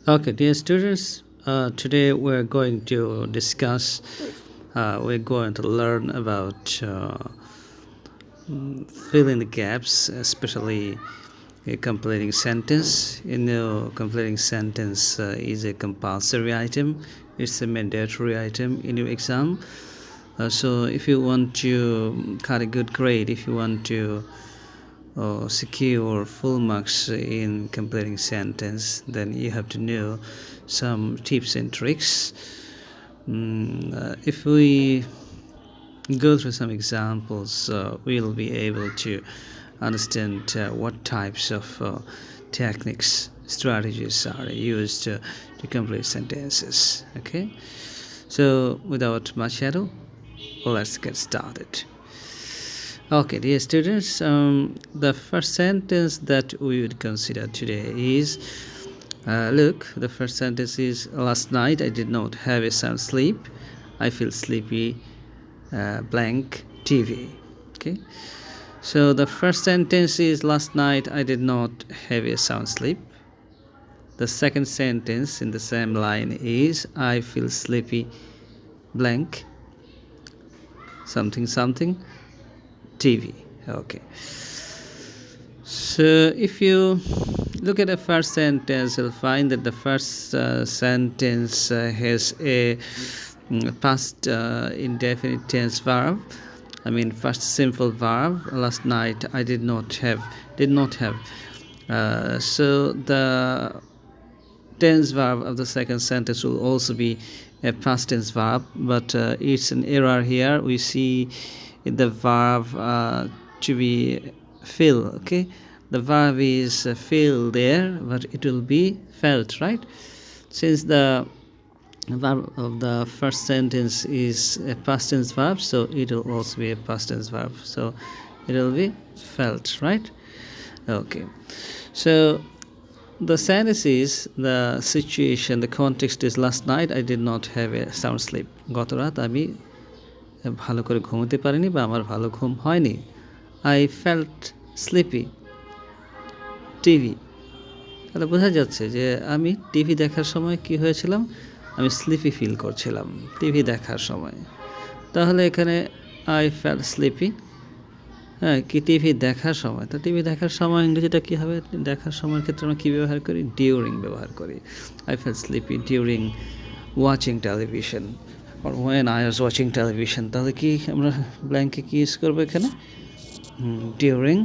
Okay, dear students, today we're going to learn about fill in the gaps, especially a completing sentence. Completing sentence is a compulsory item. It's a mandatory item in your exam. So if you want to cut a good grade, if you want to secure full marks in completing sentence, then you have to know some tips and tricks. If we go through some examples, we'll be able to understand what types of techniques, strategies are used to complete sentences. Okay, so without much ado, let's get started. Okay, dear students, the first sentence that we would consider today is look, the first sentence is last night I did not have a sound sleep. I feel sleepy, blank TV. Okay, so the first sentence is last night I did not have a sound sleep. The second sentence in the same line is I feel sleepy, blank, something something, TV. Okay. So if you look at the first sentence, you'll find that the first sentence has a past indefinite tense verb. I mean, first simple verb. Last night I did not have. So the tense verb of the second sentence will also be a past tense verb, but it's an error here. We see the verb to be feel. Okay, the verb is feel there, but it will be felt, right? Since the verb of the first sentence is a past tense verb, so it will also be a past tense verb, so it will be felt, right? Okay, so the sentence is the situation, the context is last night I did not have a sound sleep. গত রাত আমি ভালো করে ঘুমোতে পারিনি বা আমার ভালো ঘুম হয়নি। I felt sleepy. টিভি, তাহলে বোঝা যাচ্ছে যে আমি টিভি দেখার সময় কি হয়েছিলাম, আমি স্লিপি ফিল করছিলাম টিভি দেখার সময়। তাহলে এখানে আই ফেল্ট স্লিপি, হ্যাঁ, কি টিভি দেখার সময়। তো টিভি দেখার সময় ইংরেজিটা কী হবে? দেখার সময়ের ক্ষেত্রে আমরা কী ব্যবহার করি? ডিউরিং ব্যবহার করি। I felt sleepy during watching television or when I was watching television. তাহলে কি আমরা ব্ল্যাঙ্কে কি ইউজ করবো এখানে? During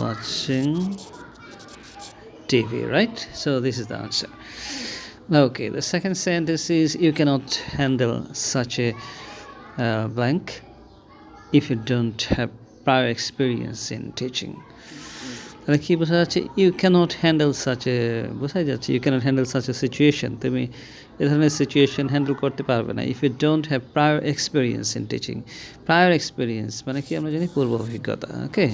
watching TV, right? So this is the answer. Okay, the second sentence is you cannot handle such a blank if you don't have prior experience in teaching. তাহলে কি বোঝা যাচ্ছে? You can't handle such a, বোঝাই যাচ্ছে you can't handle such a situation, তুমি এ ধরনের situation handle করতে পারবে না if you don't have prior experience in teaching. Prior experience মানে কি আমরা জানি পূর্ব অভিজ্ঞতা। ওকে,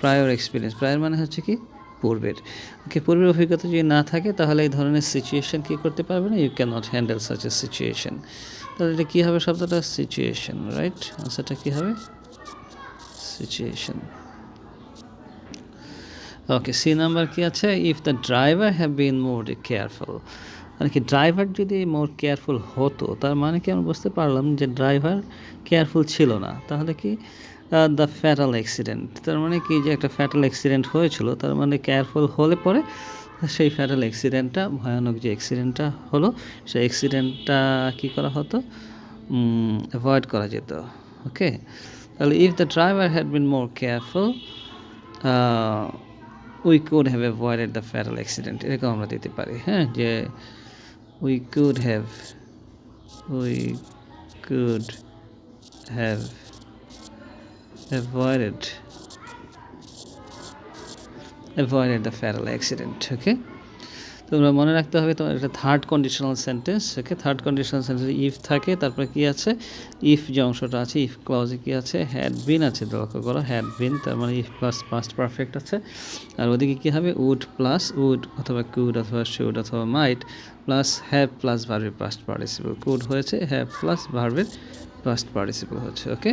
প্রায়র এক্সপিরিয়েন্স, প্রায়র মানে হচ্ছে কি পূর্বের। ওকে, পূর্বের অভিজ্ঞতা যদি না থাকে তাহলে এই ধরনের সিচুয়েশন কী করতে পারবে না? You can't handle such a situation. তাহলে এটা কী হবে শব্দটা? Situation, right? আনসারটা কী হবে? সিচুয়েশন। ওকে, সি নাম্বার কি আছে? If the driver have been more careful, মানে কি ড্রাইভার যদি মোর কেয়ারফুল হতো, তার মানে কি আমরা বুঝতে পারলাম যে ড্রাইভার কেয়ারফুল ছিল না। তাহলে কি দ্য ফ্যাটাল অ্যাক্সিডেন্ট, তার মানে কি যে একটা ফ্যাটাল অ্যাক্সিডেন্ট হয়েছিল, তার মানে কেয়ারফুল হলে পরে সেই ফ্যাটাল অ্যাক্সিডেন্টটা, ভয়ানক যে অ্যাক্সিডেন্টটা হলো, সেই অ্যাক্সিডেন্টটা কী করা হতো? অ্যাভয়েড করা যেত। ওকে, তাহলে if the driver had been more careful we could have avoided the fatal accident, এরকম আমরা দিতে পারি। হ্যাঁ, যে we could have avoided the fatal accident. ওকে, তোমরা মনে রাখতে হবে তোমার একটা third conditional sentence. Okay, third conditional sentence if থাকে, তারপরে কি আছে? ইফ যে অংশটা আছে, ইফ ক্লজে কি আছে? হ্যাড বিন আছে, লক্ষ্য করো, হ্যাড বিন, তার মানে ইফ প্লাস পাস্ট পারফেক্ট আছে। আর ওদিকে কী হবে? উড প্লাস উড অথবা কুড অথবা শুড অথবা মাইট প্লাস হ্যাভ প্লাস ভার্বের পাস্ট পার্টিসিপল। কুড হয়েছে, হ্যাভ প্লাস ভার্বের পাস্ট পার্টিসিপল হচ্ছে। ওকে,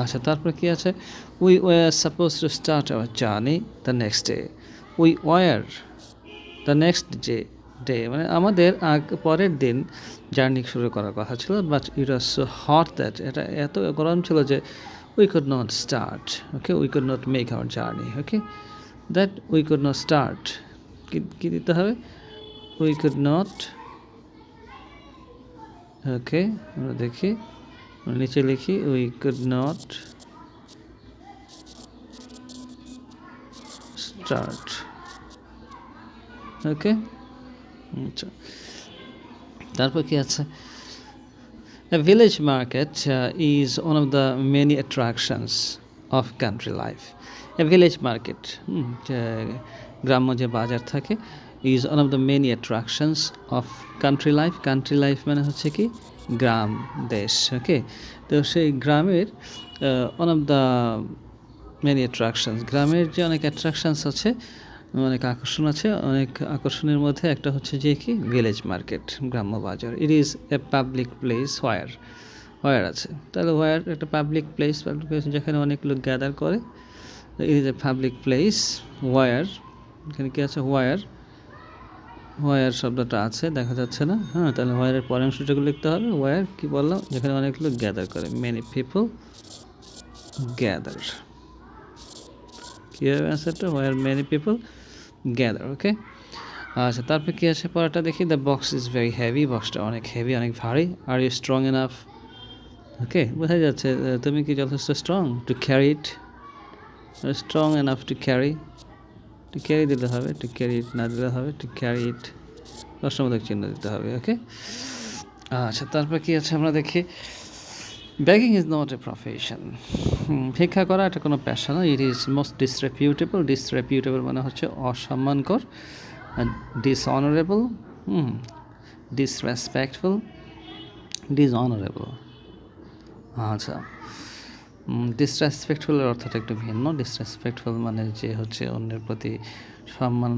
আচ্ছা, তারপরে কি আছে? We were suppose to start our journey the next day. We were the next day মানে আমাদের পরের দিন জার্নি শুরু করার কথা ছিল, but it was so hot that, এটা এত গরম ছিল যে we could not start. Okay, we could not make our journey. Okay, that we could not start, কী দিতে হবে? We could not. ওকে, আমরা দেখি, নিচে লিখি, উই কুড নট স্টার্ট। ওকে, আচ্ছা, তারপর কি আছে? A village market is one of the many attractions of country life. A village market, গ্রাম্য যে বাজার থাকে, is one of the many attractions of country life. Country life মানে হচ্ছে কি গ্রাম দেশ। ওকে, তো সেই গ্রামের one of the many attractions, গ্রামের যে অনেক অ্যাট্রাকশনস আছে, অনেক আকর্ষণ আছে, অনেক আকর্ষণের মধ্যে একটা হচ্ছে যে কি ভিলেজ মার্কেট, গ্রাম্য বাজার। It is a public place where আছে, তাহলে হোয়ার একটা পাবলিক প্লেস যেখানে অনেক লোক গ্যাদার করে। It is a public place where, এখানে কি আছে? হোয়ার শব্দটা আছে, দেখা যাচ্ছে না। হ্যাঁ, তাহলে হোয়ারের পরের অংশটাকে লিখতে হবে। হোয়ার কি বললাম? যেখানে অনেক লোক গ্যাদার করে, মেনি পিপল গ্যাদার। কী হবে অ্যান্সারটা? হোয়ার মেনি পিপল গ্যাদার। ওকে, আচ্ছা, তারপরে কী আছে পরেরটা দেখি। The box is very heavy, বক্সটা অনেক হেভি, অনেক ভারী। Are you strong enough? ওকে, বোঝা যাচ্ছে তুমি কি যথেষ্ট strong to carry it. Strong enough to carry দিতে হবে, টু ক্যারি ইট না দিলে হবে টু ক্যারি ইট, প্রশ্নবোধক চিহ্ন দিতে হবে। ওকে, আচ্ছা, তারপর কি আছে আমরা দেখি। Begging is not a profession, ভিক্ষা করা এটা কোনো পেশা না। ইট ইজ মোস্ট ডিসরেপিউটেবল মানে হচ্ছে অসম্মানকর, ডিসঅনারেবল, ডিসরেসপেক্টফুল, ডিসঅনারেবল। আচ্ছা, ডিসরেসপেক্টফুলের অর্থটা একটু ভিন্ন। ডিসরেসপেক্টফুল মানে যে হচ্ছে অন্যের প্রতি সম্মান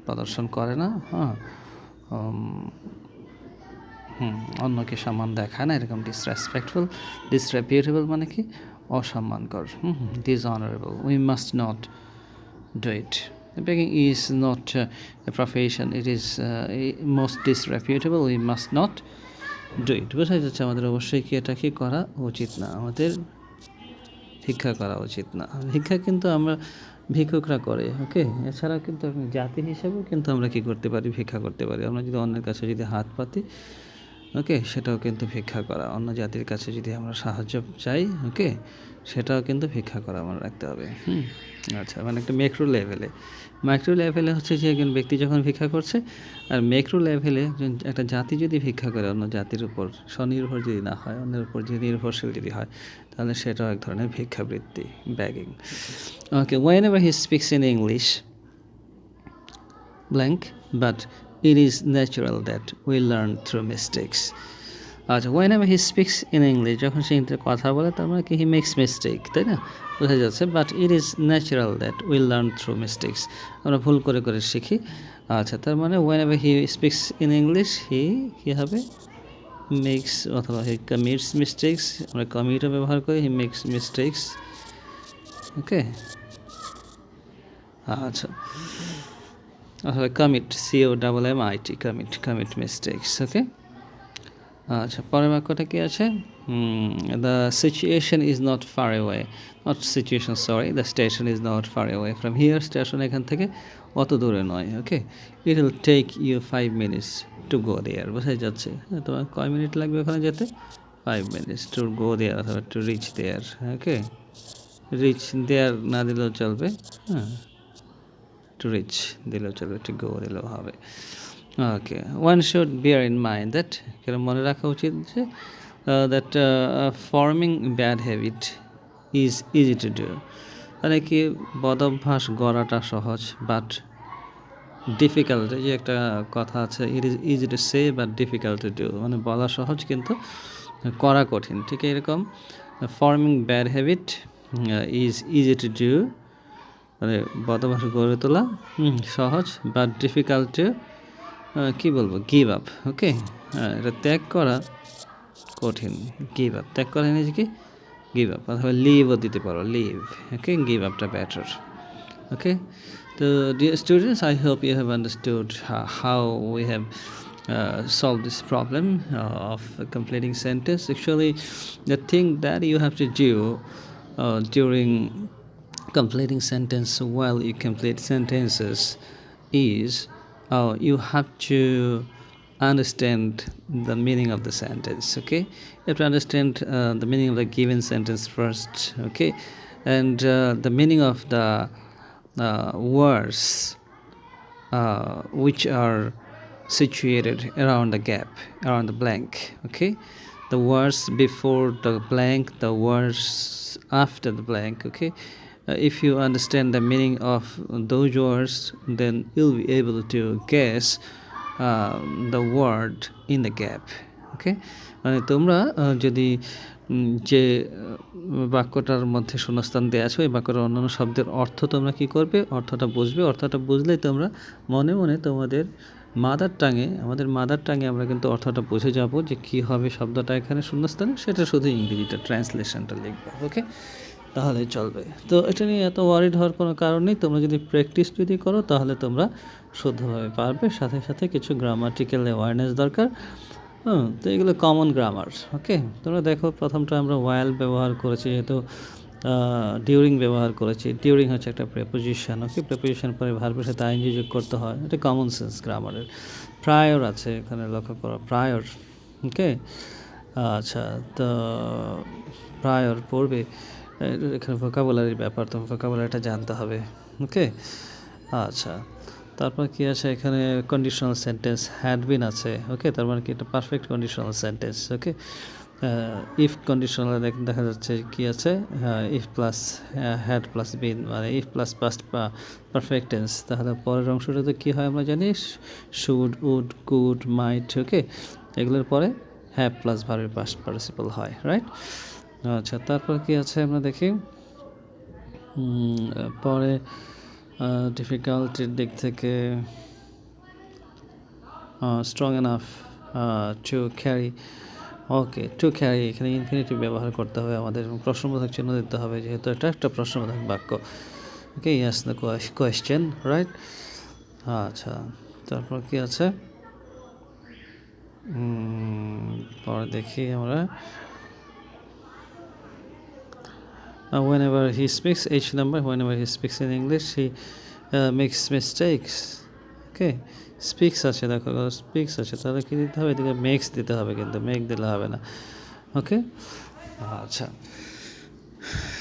প্রদর্শন করে না, হ্যাঁ, অন্যকে সম্মান দেখায় না, এরকম ডিসরেসপেক্টফুল। ডিসরেপিউটেবল মানে কি অসম্মানকর। Dishonourable, we must not do it. Begging is not a profession, it is most disreputable, we must not do it. বোঝা যাচ্ছে আমাদের অবশ্যই কি এটা কি করা উচিত না, আমাদের ভিক্ষা করা উচিত না। ভিক্ষা কিন্তু আমরা ভিক্ষুকরা করে। ওকে, এছাড়া কিন্তু জাতি হিসেবেও কিন্তু আমরা কি করতে পারি? ভিক্ষা করতে পারি। আমরা যদি অন্যের কাছে যদি হাত পাতি, ওকে, সেটাও কিন্তু ভিক্ষা করা। অন্য জাতির কাছে যদি আমরা সাহায্য চাই, ওকে, সেটাও কিন্তু ভিক্ষা করা আমার রাখতে হবে। আচ্ছা, মানে একটা মাইক্রো লেভেলে হচ্ছে যে একজন ব্যক্তি যখন ভিক্ষা করছে, আর ম্যাক্রো লেভেলে একটা জাতি যদি ভিক্ষা করে অন্য জাতির উপর স্বনির্ভর যদি না হয়, অন্যের উপর যদি নির্ভরশীল যদি হয়, তাহলে সেটাও এক ধরনের ভিক্ষাবৃত্তি, begging. Okay, whenever he speaks in English blank, but it is natural that we learn through mistakes. আচ্ছা, whenever he speaks in English, যখন সে কথা বলে তার মানে কি হি মেক্স মিস্টেক, তাই না? বোঝা যাচ্ছে। But it is natural that we learn through mistakes, আমরা ভুল করে করে শিখি। আচ্ছা, তার মানে whenever he speaks in English, কি হবে? মেক্স অথবা হি কমিটস মিস্টেক্স, আমরা কমিটও ব্যবহার করি, হি মেক্স মিস্টেক্স। ওকে, আচ্ছা, অথবা commit, COMMIT, commit mistakes. Okay, আচ্ছা, পরের বাক্যটা কি আছে? The situation is not far away, the station is not far away from here, station এখান থেকে অত দূরে নয়। Okay, it will take you 5 minutes to go there. বোঝাই যাচ্ছে তোমার কয় মিনিট লাগবে ওখানে যেতে? 5 minutes টু গো দেয়ার অথবা to reach there. Okay, reach there না দিলেও চলবে, হ্যাঁ, টু রিচ দিলেও চলবে, টু গো দিলেও হবে। Okay, one should bear in mind that, মনে রাখা উচিত যে that forming bad habit is easy to do, মানে কি বদ অভ্যাস গড়াটা সহজ, বাট ডিফিকাল্ট, যে একটা কথা আছে, it is easy to say but difficult to do, মানে বলা সহজ কিন্তু করা কঠিন। ঠিক এরকম forming bad habit is easy to do, মানে বদ অভ্যাস গড়ে তোলা সহজ, বাট ডিফিকাল্ট টু কী বলবো, গিভ আপ। ওকে, এটা ত্যাগ করা কঠিন, গিভ আপ, ত্যাগ করা নিজেকে গিভ আপ, অথবা লিভও দিতে পারো, লিভ। ওকে, গিভ আপটা better. Okay, so dear students, I hope you have understood how we have solved this problem of completing sentence. Actually, the thing that you have to do during completing sentence while you complete sentences is you have to understand the meaning of the sentence. Okay, you have to understand the meaning of the given sentence first. Okay, and the meaning of the words which are situated around the gap, around the blank. Okay, the words before the blank, the words after the blank. Okay, if you understand the meaning of those words, then you'll be able to guess the word in the gap. Okay, মানে তোমরা যদি যে বাক্যটার মধ্যে শূন্যস্থান দেওয়া আছে ওই বাক্যটার অন্যান্য শব্দের অর্থ তোমরা কি করবে, অর্থটা বুঝবে। অর্থটা বুঝলেই তোমরা মনে মনে তোমাদের আমাদের মাদার টাঙে আমরা কিন্তু অর্থটা বুঝে যাব যে কী হবে শব্দটা এখানে শূন্যস্থানে, সেটা শুধু ইংরেজিটা ট্রান্সলেশনটা লিখবে। ওকে, তাহলে চলবে। তো এটা নিয়ে এত ওয়ারিড হওয়ার কোনো কারণ নেই। তোমরা যদি প্র্যাকটিস যদি করো তাহলে তোমরা শুদ্ধভাবে পারবে। সাথে সাথে কিছু গ্রামাটিক্যাল অ্যাওয়ারনেস দরকার। তো এগুলো কমন গ্রামার। ওকে, তোমরা দেখো প্রথমটা আমরা ওয়াইল ব্যবহার করেছি, যেহেতু ডিউরিং ব্যবহার করেছি। ডিউরিং হচ্ছে একটা প্রেপোজিশন। ওকে, প্রেপোজিশন পরে ভার্বের সাথে আইএনজি যোগ করতে হয়, এটা কমন সেন্স গ্রামারের। প্রায়র আছে এখানে, লক্ষ্য করো, প্রায়র। ওকে, আচ্ছা, তো প্রায়র পড়বে, এখানে ভোকাবুলারির ব্যাপার, তো ভোকাবুলারিটা জানতে হবে। ওকে, আচ্ছা, তারপর কি আছে এখানে, কন্ডিশনাল সেন্টেন্স হ্যাড বিন আছে। ওকে, তার মানে কি এটা perfect conditional sentence. Okay, if conditional দেখা যাচ্ছে কি আছে, if plus had plus been, মানে if plus past perfect tense. তাহলে পরের অংশটাতে কী হয় আমরা জানি, should, would, could, might. Okay, এগুলোর পরে হ্যাভ প্লাস ভার্বের পাস্ট পার্টিসিপল হয়, রাইট। আচ্ছা, তারপর কি আছে আমরা দেখি, পরে ডিফিকাল্টির দিক থেকে strong enough to carry. Okay, to carry এখানে ইনফিনিটিভ ব্যবহার করতে হবে আমাদের, প্রশ্নবোধক চিহ্ন দিতে হবে, যেহেতু এটা একটা প্রশ্নবোধক বাক্য। ওকে, ইয়াস দ্য কোয়েশ্চেন, রাইট। আচ্ছা, তারপর কি আছে, পরে দেখি আমরা, whenever he speaks, H number, whenever he speaks in English, he makes mistakes. Okay, speaks আছে, দেখো স্পিক্স আছে, তাহলে কী দিতে হবে, এদিকে মেক্স দিতে হবে, কিন্তু মেক দিলে হবে না। ওকে, আচ্ছা,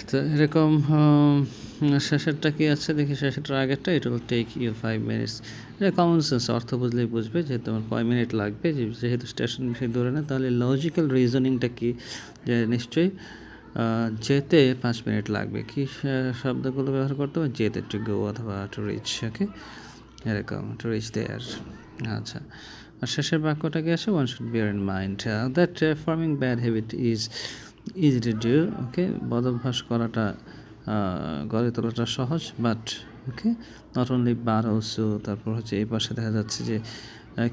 তো এরকম শেষেরটা কি আছে দেখি, শেষেরটার আগেরটা, it will take you 5 minutes। এটা কমন সেন্স, অর্থ বুঝলেই বুঝবে যে তোমার কয় মিনিট লাগবে, যেহেতু স্টেশন বেশি দূরে না। তাহলে লজিক্যাল রিজনিংটা কি, যে নিশ্চয়ই যেতে 5 মিনিট লাগবে। কি শব্দগুলো ব্যবহার করতে হবে, যেতে, টু গো অথবা টু রিচ। ওকে, এরকম, টু রিচ দেয়ার। আচ্ছা, আর শেষের বাক্যটা কি আছে, one should bear in mind that forming bad habit is easy to do. Okay, বদ অভ্যাস করাটা, গড়ে তোলাটা সহজ, but okay not only bar also. তারপর হচ্ছে এই পাশে দেখা যাচ্ছে যে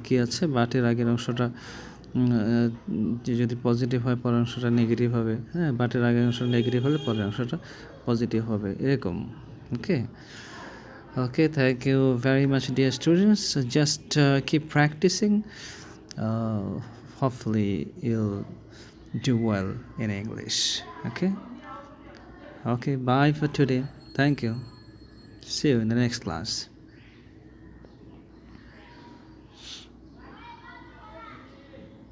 কি আছে, বাটের আগের অংশটা যদি পজিটিভ হয় পরের অংশটা নেগেটিভ হবে। হ্যাঁ, বাটের আগের অংশটা নেগেটিভ হলে পরের অংশটা পজিটিভ হবে, এরকম। ওকে, okay, thank you very much, dear students. Just keep practicing. Hopefully you'll do well in English. Okay, bye for today. Thank you. See you in the next class.